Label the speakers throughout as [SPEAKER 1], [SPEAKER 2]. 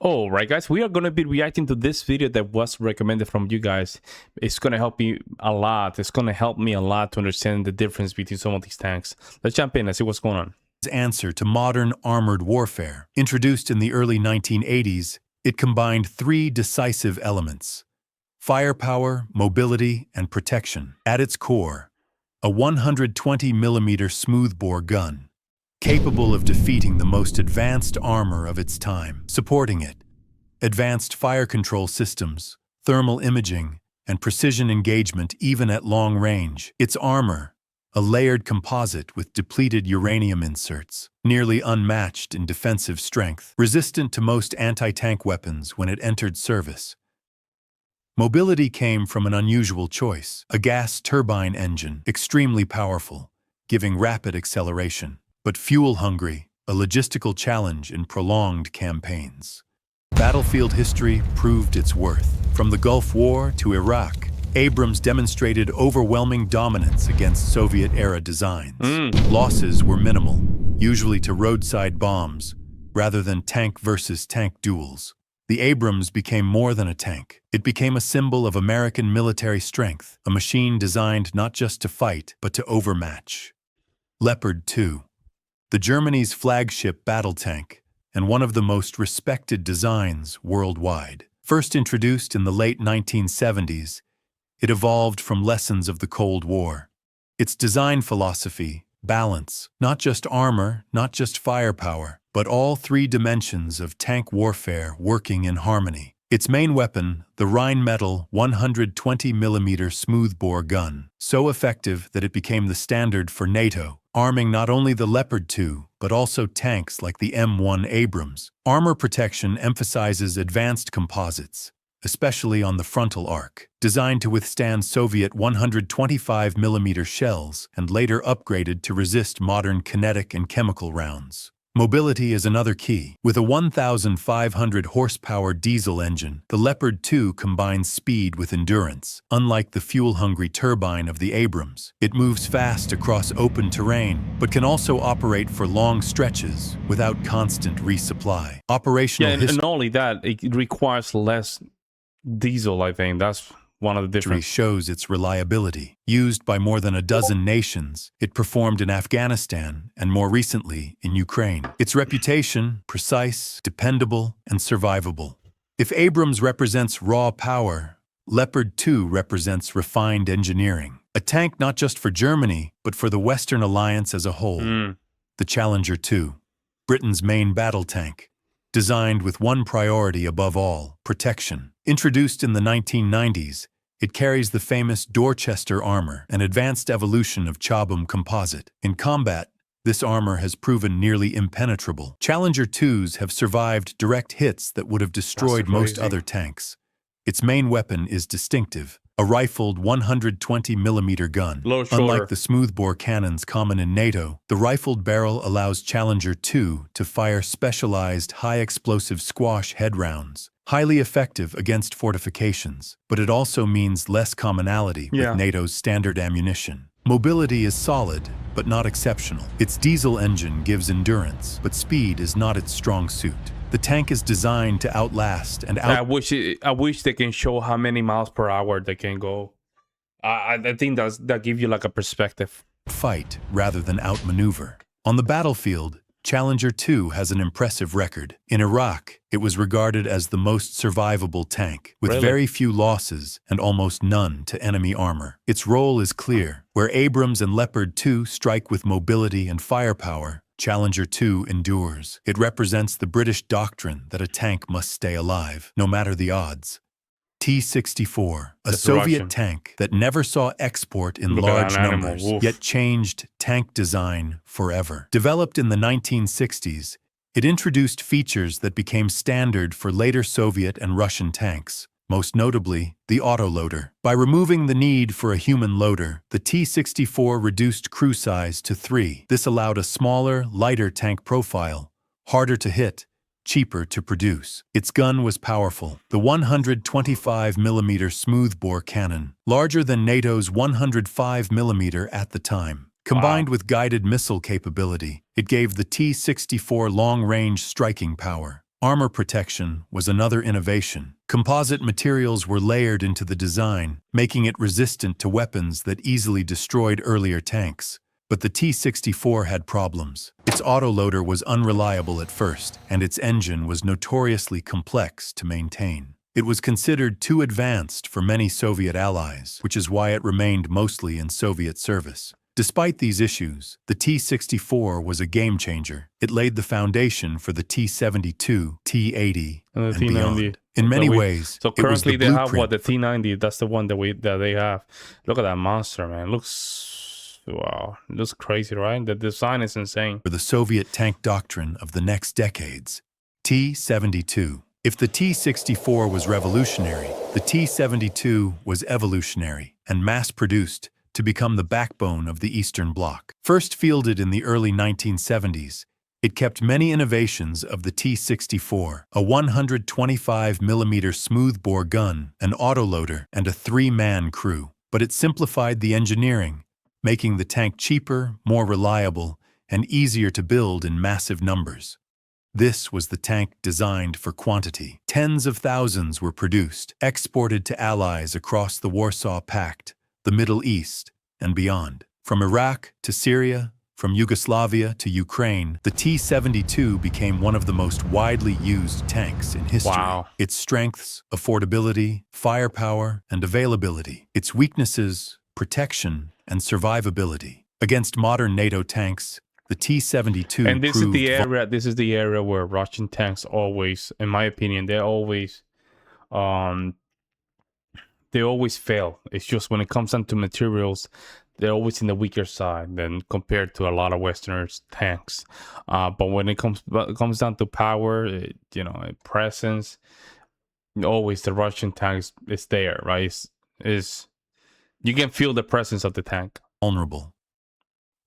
[SPEAKER 1] All right, guys, we are going to be reacting to this video that was recommended from you guys. It's going to help me a lot. It's going to help me a lot to understand the difference between some of these tanks. Let's jump in and see what's going on.
[SPEAKER 2] Answer to modern armored warfare. Introduced in the early 1980s, it combined three decisive elements: firepower, mobility, and protection. At its core, a 120mm smoothbore gun, capable of defeating the most advanced armor of its time. Supporting it, advanced fire control systems, thermal imaging, and precision engagement even at long range. Its armor, a layered composite with depleted uranium inserts, nearly unmatched in defensive strength, resistant to most anti-tank weapons when it entered service. Mobility came from an unusual choice: a gas turbine engine, extremely powerful, giving rapid acceleration, but fuel-hungry, a logistical challenge in prolonged campaigns. Battlefield history proved its worth. From the Gulf War to Iraq, Abrams demonstrated overwhelming dominance against Soviet-era designs. Losses were minimal, usually to roadside bombs, rather than tank-versus-tank duels. The Abrams became more than a tank. It became a symbol of American military strength, a machine designed not just to fight, but to overmatch. Leopard II, the Germany's flagship battle tank, and one of the most respected designs worldwide. First introduced in the late 1970s, it evolved from lessons of the Cold War. Its design philosophy: balance, not just armor, not just firepower, but all three dimensions of tank warfare working in harmony. Its main weapon, the Rheinmetall 120mm smoothbore gun, so effective that it became the standard for NATO, arming not only the Leopard II, but also tanks like the M1 Abrams. Armor protection emphasizes advanced composites, especially on the frontal arc, designed to withstand Soviet 125mm shells and later upgraded to resist modern kinetic and chemical rounds. Mobility is another key. With a 1,500 horsepower diesel engine, the Leopard II combines speed with endurance. Unlike the fuel-hungry turbine of the Abrams, it moves fast across open terrain, but can also operate for long stretches without constant resupply. Operational
[SPEAKER 1] and not only that, it requires less diesel, I think. That's one of the differences.
[SPEAKER 2] Shows its reliability. Used by more than a dozen nations, it performed in Afghanistan and more recently in Ukraine. Its reputation: precise, dependable, and survivable. If Abrams represents raw power, Leopard II represents refined engineering. A tank not just for Germany, but for the Western alliance as a whole. The Challenger II, Britain's main battle tank, designed with one priority above all: protection. Introduced in the 1990s, it carries the famous Dorchester armor, an advanced evolution of Chobham composite. In combat, this armor has proven nearly impenetrable. Challenger IIs have survived direct hits that would have destroyed most other tanks. Its main weapon is distinctive: a rifled 120mm gun. Unlike the smoothbore cannons common in NATO, the rifled barrel allows Challenger II to fire specialized high-explosive squash head rounds, highly effective against fortifications, but it also means less commonality with NATO's standard ammunition. Mobility is solid, but not exceptional. Its diesel engine gives endurance, but speed is not its strong suit. The tank is designed to outlast and
[SPEAKER 1] I wish they can show how many miles per hour they can go. I think that gives you like a perspective.
[SPEAKER 2] Fight rather than outmaneuver. On the battlefield, Challenger II has an impressive record. In Iraq, it was regarded as the most survivable tank, with very few losses and almost none to enemy armor. Its role is clear. Where Abrams and Leopard II strike with mobility and firepower, Challenger II endures. It represents the British doctrine that a tank must stay alive, no matter the odds. T-64, a Soviet tank that never saw export in large numbers, yet changed tank design forever. Developed in the 1960s, it introduced features that became standard for later Soviet and Russian tanks, most notably the autoloader. By removing the need for a human loader, the T-64 reduced crew size to 3. This allowed a smaller, lighter tank profile, harder to hit, cheaper to produce. Its gun was powerful: the 125mm smoothbore cannon, larger than NATO's 105mm at the time. Combined with guided missile capability, it gave the T-64 long-range striking power. Armor protection was another innovation. Composite materials were layered into the design, making it resistant to weapons that easily destroyed earlier tanks. But the T-64 had problems. Its autoloader was unreliable at first, and its engine was notoriously complex to maintain. It was considered too advanced for many Soviet allies, which is why it remained mostly in Soviet service. Despite these issues, the T-64 was a game-changer. It laid the foundation for the T-72, T-80, and
[SPEAKER 1] T-90.
[SPEAKER 2] beyond. In many ways,
[SPEAKER 1] so
[SPEAKER 2] it was
[SPEAKER 1] currently
[SPEAKER 2] the
[SPEAKER 1] they have what,
[SPEAKER 2] blueprint
[SPEAKER 1] the T-90. That's the one that they have. Look at that monster, man. It looks, wow, it looks crazy, right? The design is insane.
[SPEAKER 2] for the Soviet tank doctrine of the next decades. T-72. If the T-64 was revolutionary, the T-72 was evolutionary and mass-produced to become the backbone of the Eastern Bloc. First fielded in the early 1970s, it kept many innovations of the T-64, a 125mm smoothbore gun, an autoloader, and a 3-man crew. But it simplified the engineering, making the tank cheaper, more reliable, and easier to build in massive numbers. This was the tank designed for quantity. Tens of thousands were produced, exported to allies across the Warsaw Pact, the Middle East, and beyond. From Iraq to Syria, from Yugoslavia to Ukraine, the T-72 became one of the most widely used tanks in history.
[SPEAKER 1] Wow.
[SPEAKER 2] Its strengths, affordability, firepower, and availability. Its weaknesses, protection, and survivability. Against modern NATO tanks, the T-72
[SPEAKER 1] And this is
[SPEAKER 2] proved
[SPEAKER 1] the area. This is the area where Russian tanks always, in my opinion, they always fail. It's just when it comes down to materials, they're always in the weaker side than compared to a lot of Westerners tanks. But when it comes down to power, presence, always the Russian tanks is there, right? Is you can feel the presence of the tank.
[SPEAKER 2] vulnerable.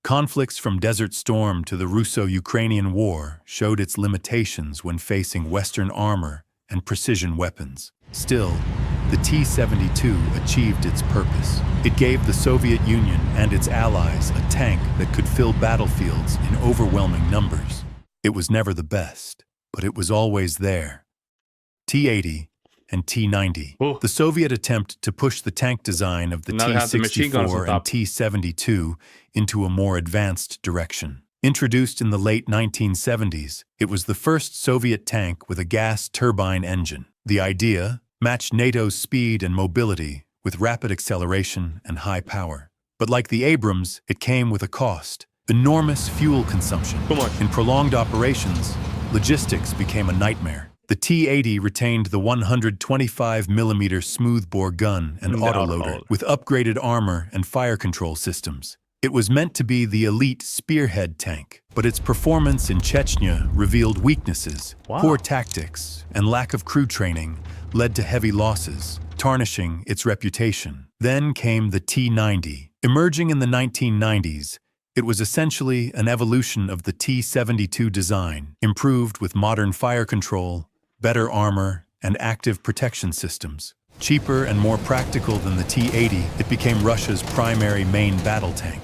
[SPEAKER 2] Conflicts from Desert Storm to the Russo-Ukrainian War showed its limitations when facing Western armor and precision weapons. Still, the T-72 achieved its purpose. It gave the Soviet Union and its allies a tank that could fill battlefields in overwhelming numbers. It was never the best, but it was always there. T-80 and T-90.
[SPEAKER 1] Ooh.
[SPEAKER 2] The Soviet attempt to push the tank design of the
[SPEAKER 1] Now they have the machine guns on
[SPEAKER 2] T-64
[SPEAKER 1] top.
[SPEAKER 2] and T-72 into a more advanced direction. Introduced in the late 1970s, it was the first Soviet tank with a gas turbine engine. The idea matched NATO's speed and mobility with rapid acceleration and high power. But like the Abrams, it came with a cost: enormous fuel consumption.
[SPEAKER 1] Come on.
[SPEAKER 2] In prolonged operations, logistics became a nightmare. The T-80 retained the 125mm smoothbore gun and autoloader with upgraded armor and fire control systems. It was meant to be the elite spearhead tank, but its performance in Chechnya revealed weaknesses.
[SPEAKER 1] Wow.
[SPEAKER 2] Poor tactics and lack of crew training led to heavy losses, tarnishing its reputation. Then came the T-90. Emerging in the 1990s, it was essentially an evolution of the T-72 design, improved with modern fire control, better armor, and active protection systems. Cheaper and more practical than the T-80, it became Russia's primary main battle tank.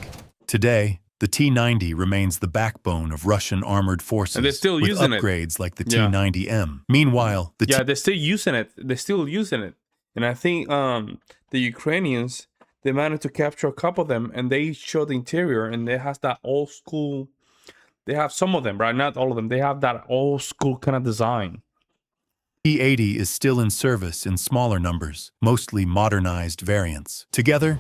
[SPEAKER 2] Today, the T-90 remains the backbone of Russian armored forces,
[SPEAKER 1] And they're still
[SPEAKER 2] with
[SPEAKER 1] using it.
[SPEAKER 2] upgrades like the
[SPEAKER 1] Yeah.
[SPEAKER 2] T-90M. Meanwhile, the
[SPEAKER 1] Yeah, they're still using it. They're still using it. And I think the Ukrainians, they managed to capture a couple of them, and they show the interior, and it has that old school. They have some of them, right? Not all of them. They have that old school kind of design.
[SPEAKER 2] T-80 is still in service in smaller numbers, mostly modernized variants. Together,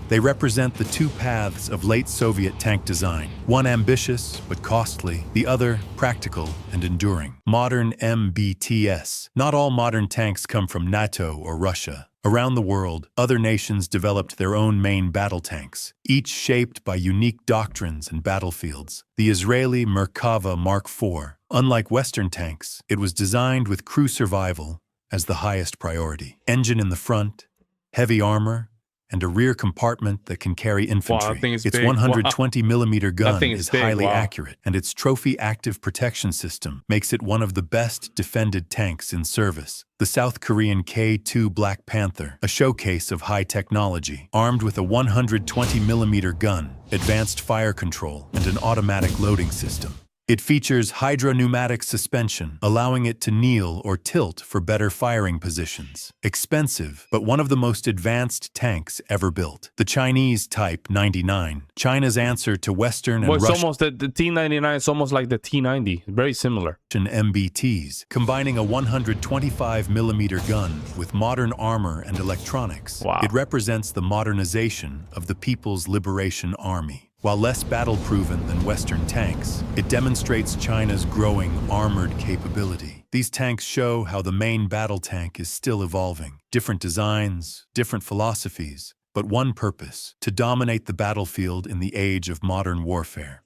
[SPEAKER 2] they represent the two paths of late Soviet tank design, one ambitious but costly, the other practical and enduring. Modern MBTs. Not all modern tanks come from NATO or Russia. Around the world, other nations developed their own main battle tanks, each shaped by unique doctrines and battlefields. The Israeli Merkava Mark IV. Unlike Western tanks, it was designed with crew survival as the highest priority. Engine in the front, heavy armor, and a rear compartment that can carry infantry.
[SPEAKER 1] that thing is
[SPEAKER 2] Its
[SPEAKER 1] big.
[SPEAKER 2] 120mm gun
[SPEAKER 1] thing
[SPEAKER 2] is
[SPEAKER 1] is big.
[SPEAKER 2] highly
[SPEAKER 1] Wow.
[SPEAKER 2] accurate, and its trophy active protection system makes it one of the best defended tanks in service. The South Korean K-2 Black Panther, a showcase of high technology, armed with a 120mm gun, advanced fire control, and an automatic loading system. It features hydropneumatic suspension, allowing it to kneel or tilt for better firing positions. Expensive, but one of the most advanced tanks ever built. The Chinese Type 99, China's answer to Western and
[SPEAKER 1] Well, it's
[SPEAKER 2] Russian
[SPEAKER 1] almost the T99 is almost like the T90. Very similar.
[SPEAKER 2] MBTs, combining a 125mm gun with modern armor and electronics.
[SPEAKER 1] Wow.
[SPEAKER 2] It represents the modernization of the People's Liberation Army. While less battle-proven than Western tanks, it demonstrates China's growing armored capability. These tanks show how the main battle tank is still evolving. Different designs, different philosophies, but one purpose: to dominate the battlefield in the age of modern warfare.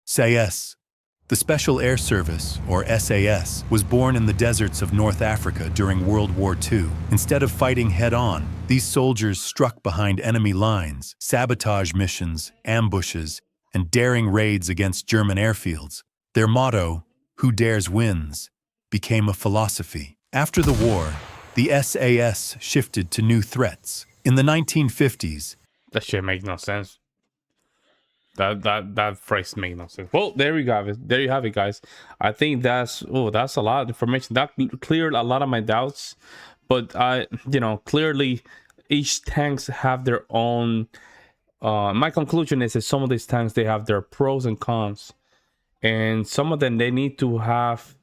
[SPEAKER 2] SAS. The Special Air Service, or SAS, was born in the deserts of North Africa during World War II. Instead of fighting head-on, these soldiers struck behind enemy lines, sabotage missions, ambushes, and daring raids against German airfields. Their motto, "Who dares wins," became a philosophy. After the war, the SAS shifted to new threats. In the 1950s,
[SPEAKER 1] That shit makes no sense. That phrase makes no sense. Well, there you have it. There you have it, guys. I think that's a lot of information. That cleared a lot of my doubts. But clearly each tanks have their own. My conclusion is that some of these tanks, they have their pros and cons, and some of them they need to have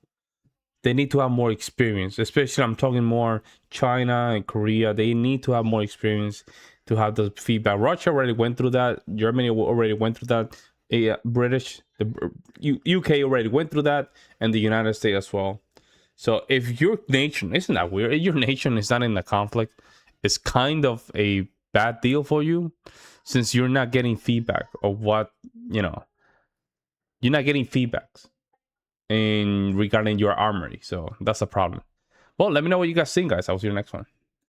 [SPEAKER 1] more experience. Especially, I'm talking more China and Korea. They need to have more experience to have the feedback. Russia already went through that. Germany already went through that. UK already went through that, and the United States as well. So if your nation, isn't that weird? If your nation is not in a conflict, it's kind of a bad deal for you, since you're not getting feedback of what, you're not getting feedbacks regarding your armory. So that's a problem. Well, let me know what you guys think, guys. I'll see you next one.